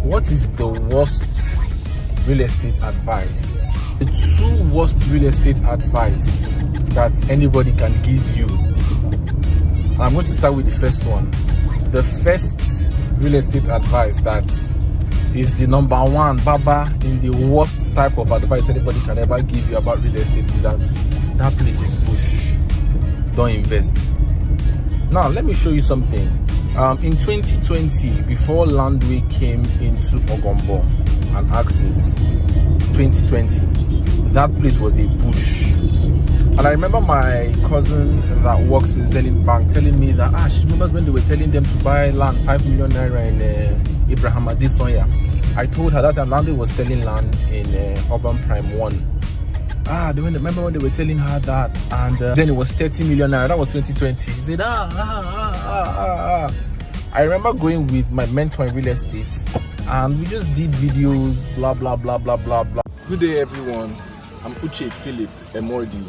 What is the worst real estate advice? The two worst real estate advice that anybody can give you. And I'm going to start with the first one. The first real estate advice that is the number one baba in the worst type of advice anybody can ever give you about real estate is that place is bush. Don't invest. Now let me show you something. In 2020, before Landway came into Ogombo and Access, 2020, that place was a bush. And I remember my cousin that works in Zenith Bank telling me that she remembers when they were telling them to buy land 5 million naira in Abraham Adesoya. I told her that Landway was selling land in Urban Prime 1. Remember when they were telling her that, and then it was 30 million naira. That was 2020. She said, I remember going with my mentor in real estate, and we just did videos, blah blah blah blah blah blah. Good day, everyone. I'm Uche Philip Emordi,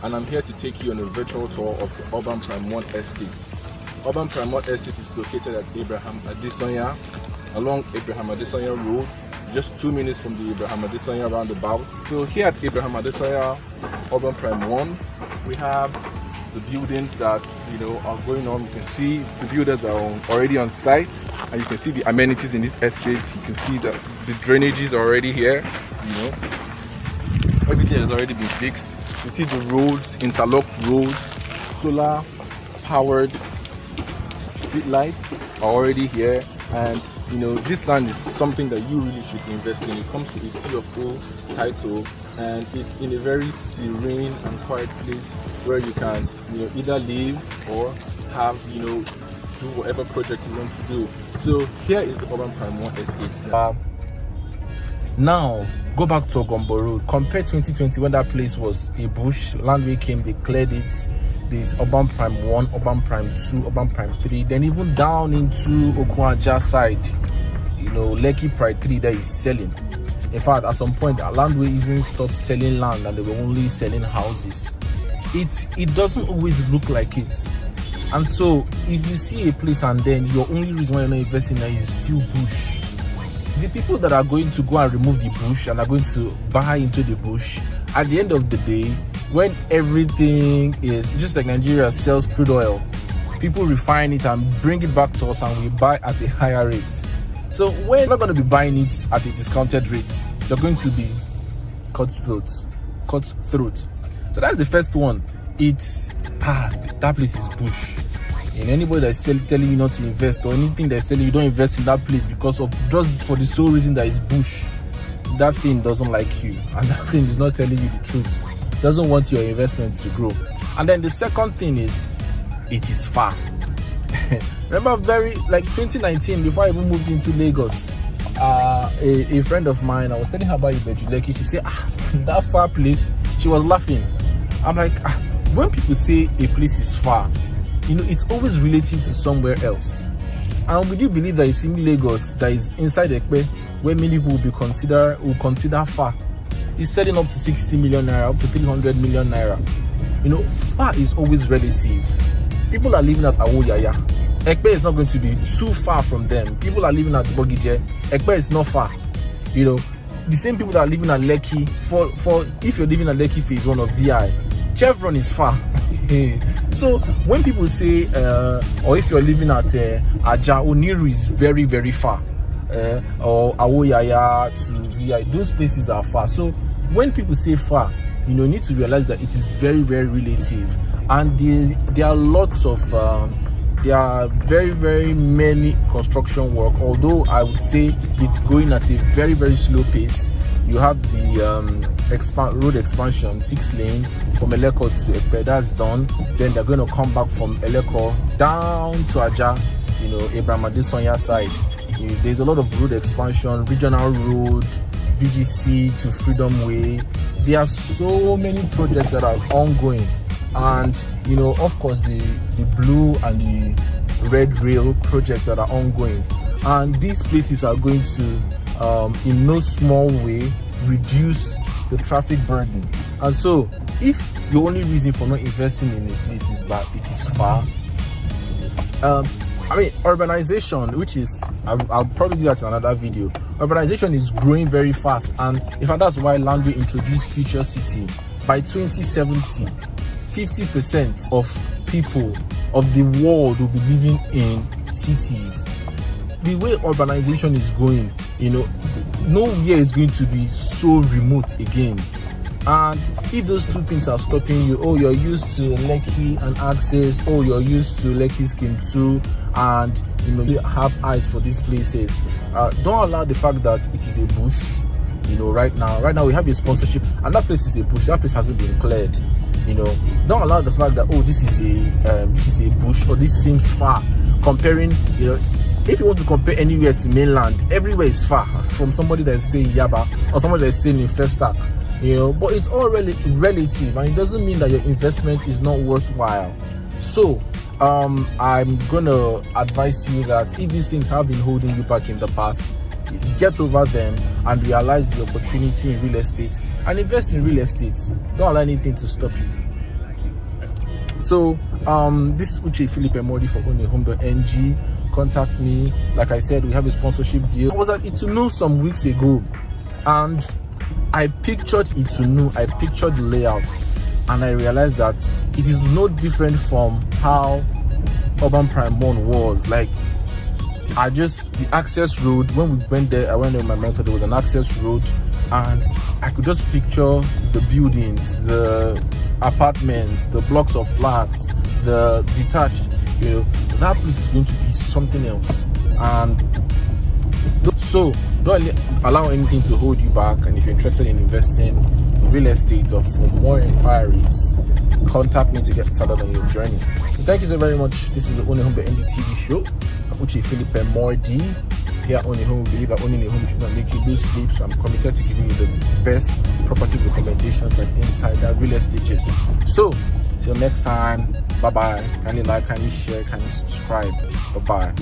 and I'm here to take you on a virtual tour of the Urban Prime 1 estate. Urban Prime 1 estate is located at Abraham Adesoya, along Abraham Adesoya Road, just 2 minutes from the Abraham Adesoya roundabout. So here at Abraham Adesoya Urban Prime 1, we have the buildings that are going on. You can see the buildings are already on site, and you can see the amenities in this estate. You can see that the drainages are already here. Everything has already been fixed. You see the roads, interlocked roads, solar powered street lights are already here, and this land is something that you really should invest in. It comes to a C of O title, and it's in a very serene and quiet place where you can either live or have do whatever project you want to do. So here is the Urban Prime 1 estate. Now go back to Ogombo Road. Compare 2020 when that place was a bush. Landway came, they cleared it. There's Urban Prime 1, Urban Prime 2, Urban Prime 3, then even down into Okwaja side, Lekki Pride 3 that is selling. In fact, at some point, Landway even stopped selling land and they were only selling houses. It doesn't always look like it. And so, if you see a place and then your only reason why you're not investing in it is still bush, the people that are going to go and remove the bush and are going to buy into the bush, at the end of the day, when everything is just like Nigeria sells crude oil, people refine it and bring it back to us and we buy at a higher rate. So we're not going to be buying it at a discounted rate. They're going to be cutthroat. So that's the first one. It's that place is bush. And anybody that's telling you not to invest, or anything that's telling you don't invest in that place because of just for the sole reason that it's bush, that thing doesn't like you, and that thing is not telling you the truth. Doesn't want your investment to grow. And then the second thing is, it is far. Remember, 2019, before I even moved into Lagos, a friend of mine, I was telling her about Lekki. She said, that far place. She was laughing. I'm like, when people say a place is far, it's always relative to somewhere else. And would you believe that it's in Lagos that is inside Ekpe, where many people will consider far, is selling up to 60 million naira, up to 300 million naira. Far is always relative. People are living at Awoyaya. Ekpe is not going to be too far from them. People are living at Bogije. Ekpe is not far. The same people that are living at Lekki, for if you're living at Lekki phase 1 of VI, Chevron is far. So when people say, or if you're living at Aja, Oniru is very, very far. Or Awoyaya to VI, those places are far. So when people say far, you need to realize that it is very, very relative. And there are lots of there are very, very many construction work, although I would say it's going at a very, very slow pace. You have the road expansion, 6-lane from Eleko to Ekpe, that's done. Then they're going to come back from Eleko down to Aja, Abraham Adesoya side. There's a lot of road expansion, regional road, VGC to Freedom Way. There are so many projects that are ongoing. And of course the blue and the red rail projects that are ongoing, and these places are going to in no small way reduce the traffic burden. And so if your only reason for not investing in a place is that it is far, urbanization, which is I'll probably do that in another video, urbanization is growing very fast, and in fact that's why Landry introduced Future City. By 2070, 50% of people of the world will be living in cities. The way urbanization is going, nowhere is going to be so remote again. And if those two things are stopping you, you're used to Lekki and Access, you're used to Lekki Scheme 2, and you have eyes for these places, don't allow the fact that it is a bush. Right now we have a sponsorship, and that place is a bush. That place hasn't been cleared. Don't allow the fact that this is a bush, or this seems far. Comparing, if you want to compare anywhere to mainland, everywhere is far from somebody that is staying in Yaba or somebody that is staying in Festac. But it's all relative, and it doesn't mean that your investment is not worthwhile. So I'm gonna advise you that if these things have been holding you back in the past, get over them and realize the opportunity in real estate and invest in real estate. Don't allow anything to stop you. So this is Uche Philip Emodi for Ownahome.ng. Contact me. Like I said, we have a sponsorship deal. I was at Itunu some weeks ago, and I pictured Itunu, I pictured the layout, and I realized that it is no different from how Urban Prime 1 was. Like, the access road, when we went there, I went there with my mentor, there was an access road, and I could just picture the buildings, the apartments, the blocks of flats, the detached, that place is going to be something else. And so don't allow anything to hold you back. And if you're interested in investing in real estate or for more inquiries, contact me to get started on your journey. Thank you so very much. This is the Ownahome.ng TV show. I'm Uche Philip Emodi. Here at Ownahome, we believe that owning a home should not make you lose sleep. So I'm committed to giving you the best property recommendations and insider real estate gist. So till next time, bye bye. Kindly like, kindly share, kindly subscribe. Bye bye.